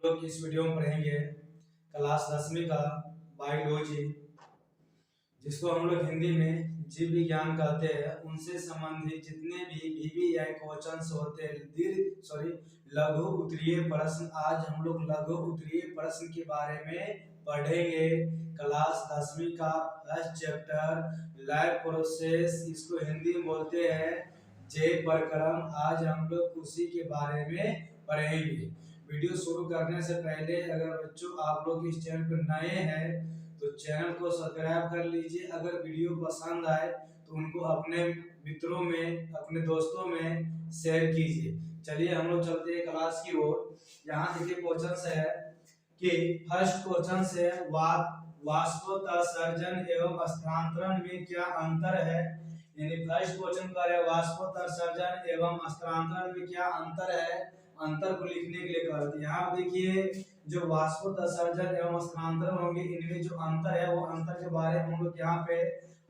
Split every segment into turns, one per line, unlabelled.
लोग इस वीडियो में पढ़ेंगे क्लास 10वीं का बायोलॉजी, जिसको हम लोग हिंदी में जीव विज्ञान कहते हैं। उनसे संबंधित जितने भी वीवीआई क्वेश्चंस होते हैं, लघु उत्तरीय प्रश्न, आज हम लोग लघु उत्तरीय प्रश्न के बारे में पढ़ेंगे। क्लास 10वीं का फर्स्ट चैप्टर लाइफ प्रोसेस, इसको हिंदी में बोलते हैं जैव प्रक्रम। आज हम लोग उसी के बारे में पढ़ेंगे। वीडियो शुरू करने से पहले अगर बच्चों आप लोग इस चैनल पर नए हैं तो चैनल को सब्सक्राइब कर लीजिए। अगर वीडियो पसंद आए तो उनको अपने मित्रों में, अपने दोस्तों में शेयर कीजिए। चलिए हम लोग चलते हैं क्लास की ओर। यहाँ देखिए क्वेश्चन है कि फर्स्ट क्वेश्चन है वाष्पोत्सर्जन एवं स्थानांतरण में क्या अंतर है। यानी फर्स्ट क्वेश्चन कर रहे वाष्पोत्सर्जन एवं स्थानांतरण में क्या अंतर है, अंतर को लिखने के लिए कह रहे। यहाँ देखिए जो वाष्पोत्सर्जन एवं स्थानांतरण होंगे, इनमें जो अंतर है वो अंतर के बारे में हम लोग यहाँ पे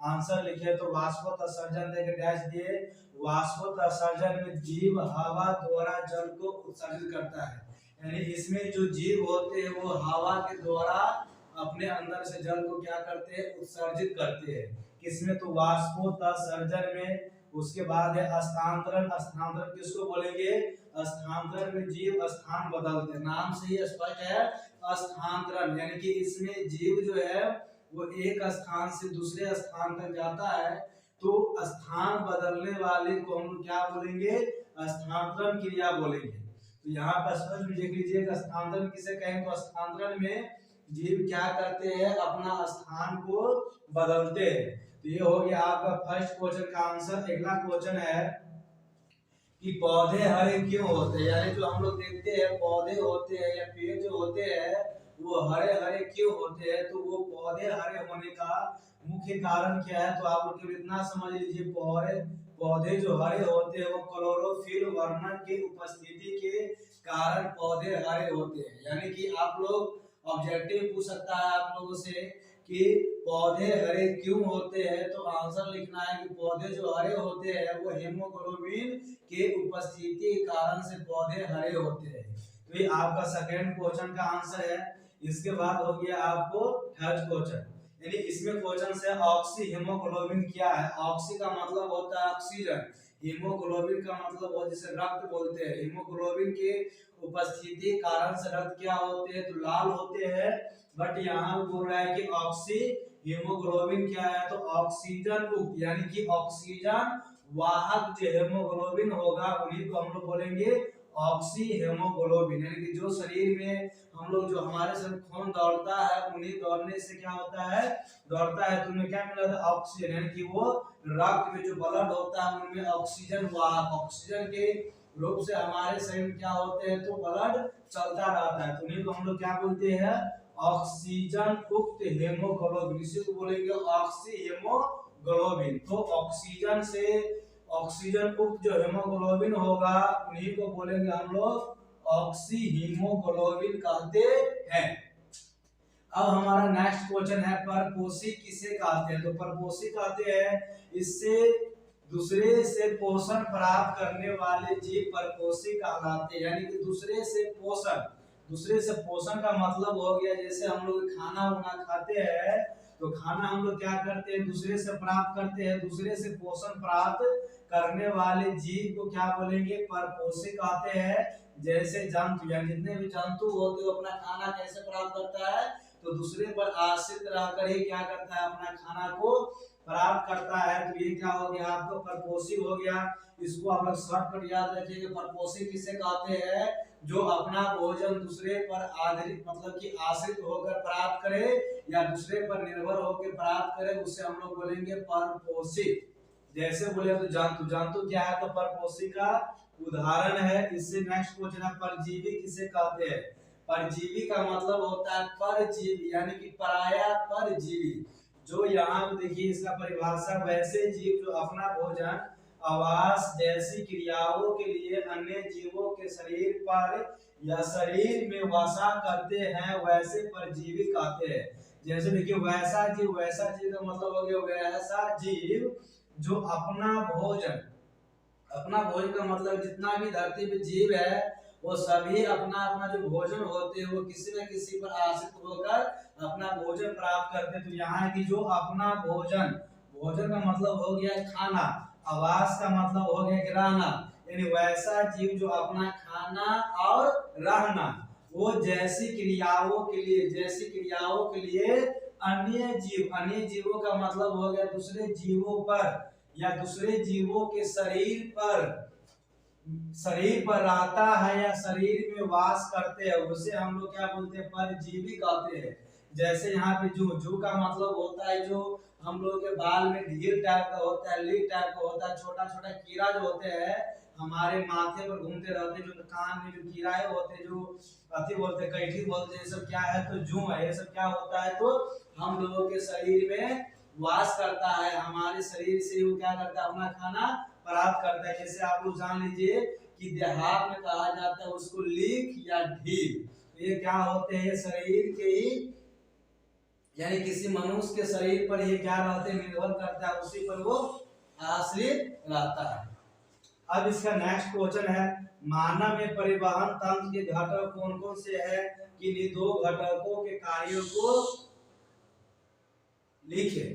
आंसर लिखे। तो वाष्पोत्सर्जन देके डैश दिए। वाष्पोत्सर्जन में जीव हवा द्वारा जल को उत्सर्जित करता है, यानी इसमें जो जीव होते हैं वो हवा के द्वारा अपने अंदर से जल को क्या करते हैं, उत्सर्जित करते हैं। किसमें, तो वाष्पोत्सर्जन में। उसके बाद है स्थानांतरण। स्थानांतरण किसको बोलेंगे, स्थानांतरण में जीव स्थान बदलते हैं, नाम से ही स्पष्ट है स्थानांतरण, यानी कि इसमें जीव जो है वो एक स्थान से दूसरे स्थान तक जाता है। तो स्थान बदलने वाले को हम क्या बोलेंगे, स्थानांतरण क्रिया बोलेंगे। तो यहाँ पर स्पष्ट देख लीजिए स्थानांतरण किसे कहें, तो स्थानांतरण में जीव क्या करते हैं, अपना स्थान को बदलते हैं। तो ये हो गया आपका फर्स्ट क्वेश्चन का आंसर। अगला क्वेश्चन है कि पौधे हरे क्यों होते हैं, यानी जो हम लोग देखते हैं पौधे होते हैं या पेड़ जो होते हैं वो हरे हरे क्यों होते हैं। तो वो पौधे हरे होने का मुख्य कारण क्या है, तो आप लोग केवल इतना समझ लीजिए पौधे जो हरे होते हैं वो क्लोरोफिल वर्णन की उपस्थिति के कारण पौधे हरे होते हैं। यानी कि आप लोग ऑब्जेक्टिव पूछ सकता है आप लोगों से कि पौधे हरे क्यों होते हैं, तो आंसर लिखना है कि पौधे जो हरे होते हैं वो हीमोग्लोबिन के उपस्थिति के कारण से पौधे हरे होते हैं। तो ये आपका सेकंड क्वेश्चन का आंसर है। इसके बाद हो गया आपको थर्ड क्वेश्चन, यानी इसमें क्वेश्चन से ऑक्सी हीमोग्लोबिन क्या है। ऑक्सी का मतलब होता है ऑक्सीजन, हीमोग्लोबिन का मतलब हो जिसे रक्त बोलते हैं। हीमोग्लोबिन के उपस्थिति कारण से रक्त क्या होते हैं, तो लाल होते हैं। बट यहाँ बोल रहा है कि ऑक्सी हीमोग्लोबिन क्या है, तो ऑक्सीजन मुक्त, यानी कि ऑक्सीजन वाहक जो हीमोग्लोबिन होगा उन्हीं को हम लोग बोलेंगे ऑक्सी हीमोग्लोबिन। यानी कि जो शरीर में हम लोग जो हमारे शरीर खून दौड़ता है उन्हीं दौड़ने से क्या होता है, दौड़ता है तो उनमें क्या मिला था, ऑक्सीजन। यानी कि वो रक्त में जो ब्लड होता है उनमें ऑक्सीजन वाहक, ऑक्सीजन के रूप से हमारे शरीर में क्या होते हैं, तो ब्लड चलता रहता है। तो उन्हीं को हम लोग क्या बोलते हैं, ऑक्सीजन युक्त हीमोग्लोबिन, इसी को बोलेंगे ऑक्सी हीमोग्लोबिन। तो ऑक्सीजन से ऑक्सीजन युक्त जो हीमोग्लोबिन होगा उन्हीं को बोलेंगे हम लोग ऑक्सी हीमोग्लोबिन कहते हैं। अब हमारा नेक्स्ट क्वेश्चन है परपोषी किसे कहते हैं। तो परपोषी कहते हैं इससे दूसरे से पोषण प्राप्त करने वाले जीव परपोषी कहलाते हैं। यानी कि दूसरे से पोषण का मतलब हो गया, जैसे हम लोग खाना वाना खाते हैं तो खाना हम लोग क्या करते हैं, दूसरे से प्राप्त करते हैं। दूसरे से पोषण प्राप्त करने वाले जीव को क्या बोलेंगे, परपोषी कहते हैं। जैसे जंतु, यानी जितने भी जंतु होते हैं अपना खाना कैसे प्राप्त करता है, तो दूसरे पर आश्रित रहकर ही क्या करता है, अपना खाना को प्राप्त करता है। तो ये क्या हो गया आपको, परपोषी हो गया। इसको आप लोग शॉर्टकट याद रखिए। परपोषी किसे कहते हैं, जो अपना भोजन दूसरे पर आधारित मतलब कि आश्रित होकर प्राप्त करे या दूसरे पर निर्भर होकर प्राप्त करे, उसे हम लोग बोलेंगे परपोषी। जैसे बोले तो जंतु क्या है, तो परपोषी का उदाहरण है। इससे नेक्स्ट क्वेश्चन है परजीवी किसे कहते हैं। परजीवी का मतलब होता है परजीवी, यानी कि पराया परजीवी। जो यहाँ देखिए इसका परिभाषा, वैसे जीव जो अपना भोजन आवास जैसी क्रियाओं के लिए अन्य जीवों के शरीर पर या शरीर में वसा करते हैं वैसे परजीवी कहते हैं। जैसे देखिए वैसा जीव का मतलब हो गया वैसा जीव जो अपना भोजन का मतलब जितना भी धरती पे जीव है वो सभी अपना अपना जो भोजन होते हैं वो किसी न किसी पर आश्रित होकर अपना भोजन प्राप्त करते हैं। तो यहाँ है कि जो अपना भोजन, भोजन का मतलब हो गया खाना, आवास का मतलब हो गया कि रहना, यानी वैसा जीव जो अपना खाना और रहना, वो जैसी क्रियाओं के लिए, जैसी क्रियाओं के लिए अन्य जीव, अन्य जीवों का मतलब हो गया दूसरे जीवों पर या दूसरे जीवों के शरीर पर, शरीर पर रहता है या शरीर में वास करते हैं, उसे हम लोग क्या बोलते हैं, परजीवी कहते हैं। जैसे यहाँ पे जू, जू का मतलब होता है जो हम लोग के बाल में ढील टाइप का होता है, लीक टाइप का होता है, छोटा छोटा कीड़ा जो होते हैं हमारे माथे पर घूमते रहते हैं, जो कान में जो कीड़ाए होते हैं, जो अति बोलते हैं, कैठी बोलते हैं, ये सब क्या है, तो जू है। ये सब क्या होता है, तो हम लोगों के शरीर में वास करता है, हमारे शरीर से वो क्या करता है, अपना खाना प्राप्त करता है। जैसे आप लोग जान लीजिए कि देहात में कहा जाता है उसको लीक या ढील, तो ये क्या होते हैं, शरीर के ही, यानी किसी मनुष्य के शरीर पर ये क्या रहते हैं, निर्भर करता है, उसी पर वो आश्रित रहता है। अब इसका नेक्स्ट क्वेश्चन है, मानव में परिवहन तंत्र के घटक कौन कौन से हैं, किन्हीं दो घटकों के कार्यों को लिखे।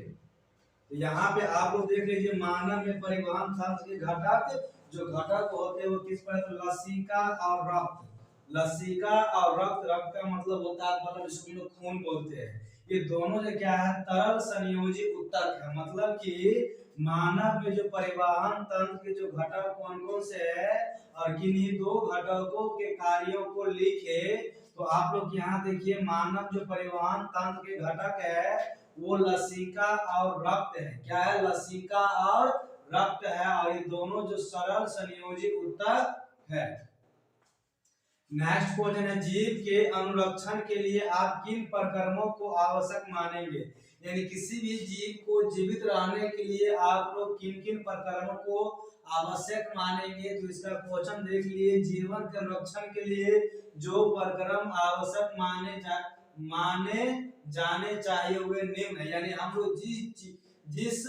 तो यहाँ पे आप लोग देख लीजिए, मानव में परिवहन तंत्र के घटक, जो घटक होते हैं वो किस पर, तो लसिका और रक्त, लसिका और रक्त, रक्त का मतलब होता है मतलब जिसको हम लोग खून बोलते हैं, ये दोनों जो क्या है, तरल संयोजी उत्तक है। मतलब कि मानव में जो परिवहन तंत्र के जो घटक कौन कौन से है और किन्हीं दो घटकों के कार्यों को लिखे। तो आप लोग यहाँ देखिए, मानव जो परिवहन तंत्र के घटक है वो लसिका और रक्त है। क्या है, लसिका और रक्त है, और ये दोनों जो सरल संयोजी उत्तक है। नेक्स्ट क्वेश्चन है, जीव के अनुरक्षण के लिए आप किन प्रकरणों को आवश्यक मानेंगे, यानी किसी भी जीव को जीवित रहने के लिए आप लोग किन किन प्रकरणों को आवश्यक मानेंगे। तो इसका क्वेश्चन देख लिए, जीवन के रक्षण के लिए जो प्रकरण आवश्यक माने जाने चाहिए वे निम्न है, यानी हम लोग जिस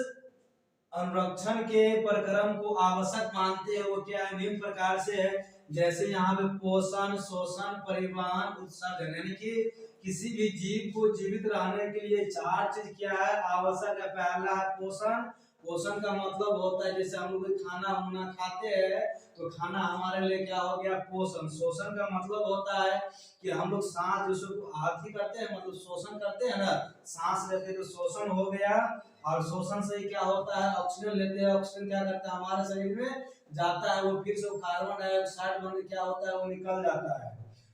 अनुरक्षण के प्रकरण को आवश्यक मानते हैं वो क्या है, निम्न प्रकार से है। जैसे यहाँ पे पोषण, शोषण, परिवहन, उत्सर्जन, यानी कि किसी भी जीव को जीवित रहने के लिए चार चीज क्या है, आवश्यक है। पहला है पोषण, पोषण का मतलब होता है जैसे हम लोग खाना वाना खाते हैं तो खाना हमारे लिए क्या हो गया, पोषण। शोषण का मतलब होता है कि हम लोग सांस जिसको हाथी करते हैं, मतलब शोषण करते हैं ना, सांस लेते हैं तो शोषण हो गया। और शोषण से क्या होता है, ऑक्सीजन लेते हैं, ऑक्सीजन क्या करता है, हमारे शरीर में जाता है, वो फिर से कार्बन डाइऑक्साइड बन के क्या होता है, वो निकल जाता है।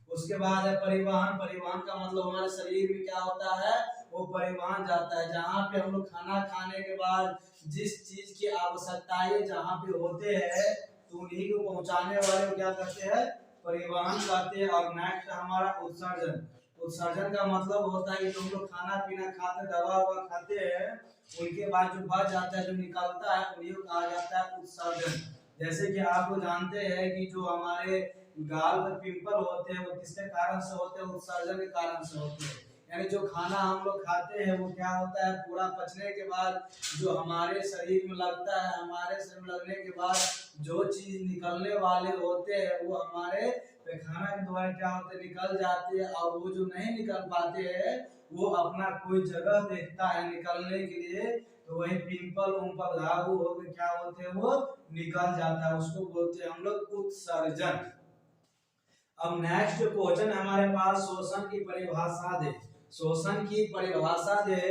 उसके बाद है परिवहन, परिवहन का मतलब हमारे शरीर में क्या होता है, वो परिवहन जाता है। जहाँ पे हम लोग खाना खाने के बाद जिस चीज की आवश्यकताएं जहाँ पे होते हैं तो उन्हीं को पहुंचाने वाले को क्या करते हैं, परिवहन कहते हैं। और नेक्स्ट हमारा उत्सर्जन, उत्सर्जन का मतलब होता है कि हम लोग खाना पीना खाते, दवा ववा खाते हैं, उनके बाद जो बच जाता है, जो निकलता है, उन्हीं को कहा जाता है उत्सर्जन। जैसे कि आप लोग जानते हैं कि जो हमारे गाल पर पिंपल होते हैं वो किसके कारण से होते हैं, उत्सर्जन के कारण से होते हैं। यानी जो खाना हम लोग खाते हैं वो क्या होता है, पूरा पचने के बाद जो हमारे शरीर में लगता है, हमारे शरीर में लगने के बाद जो चीज निकलने वाले होते हैं वो हमारे पैखाना के द्वारा क्या होते हैं, निकल जाते हैं। और वो जो नहीं निकल पाते हैं वो अपना कोई जगह देखता है निकलने के लिए, तो वही पिंपल उम्पल घाव हो गए क्या होते हैं, वो निकल जाता है, उसको बोलते हैं हम लोग उत्सर्जन। अब नेक्स्ट क्वेश्चन हमारे पास, शोषण की परिभाषा दे। शोषण की परिभाषा दे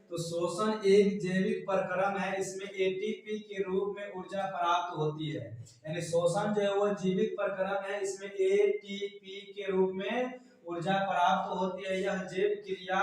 तो शोषण एक जैविक प्रक्रम है, इसमें एटीपी के रूप में ऊर्जा प्राप्त होती है। यानी शोषण जो है वो जैविक प्रक्रम है, इसमें एटीपी के रूप में ऊर्जा प्राप्त होती है। यह जैव क्रिया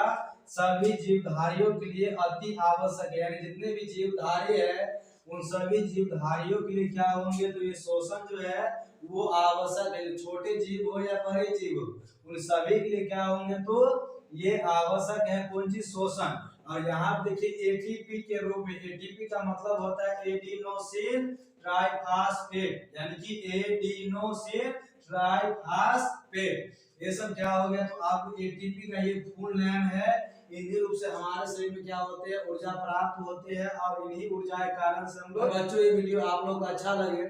सभी जीवधारियों के लिए अति आवश्यक है, यानी जितने भी जीवधारी है उन सभी जीवधारियों के लिए क्या होंगे, तो ये शोषण जो है वो आवश्यक है। छोटे जीव हो या बड़े जीव हो, उन सभी के लिए क्या होंगे, तो ये आवश्यक है कौन चीज, शोषण। और यहाँ देखिए एटीपी के रूप में, एटीपी का मतलब होता है एडिनोसिन ट्राइफॉस्फेट, यानी कि एडिनोसिन ट्राइफॉस्फेट, ये सब क्या हो गया, तो आपको एटीपी का ये फुल नेम है। इन्हीं रूप से हमारे शरीर में क्या होते हैं, ऊर्जा प्राप्त होते हैं, और इन्हीं ऊर्जा के कारण से हम लोग। बच्चों ये वीडियो आप लोग को अच्छा लगे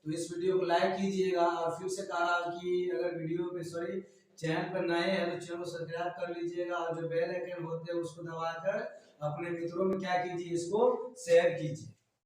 तो इस वीडियो को लाइक कीजिएगा। और फिर से कहा कि अगर वीडियो पे सॉरी चैनल पर नए हैं तो चैनल को सब्सक्राइब कर लीजिएगा, और जो बेल आइकन होते हैं उसको दबाकर अपने मित्रों में क्या कीजिए, इसको शेयर कीजिए।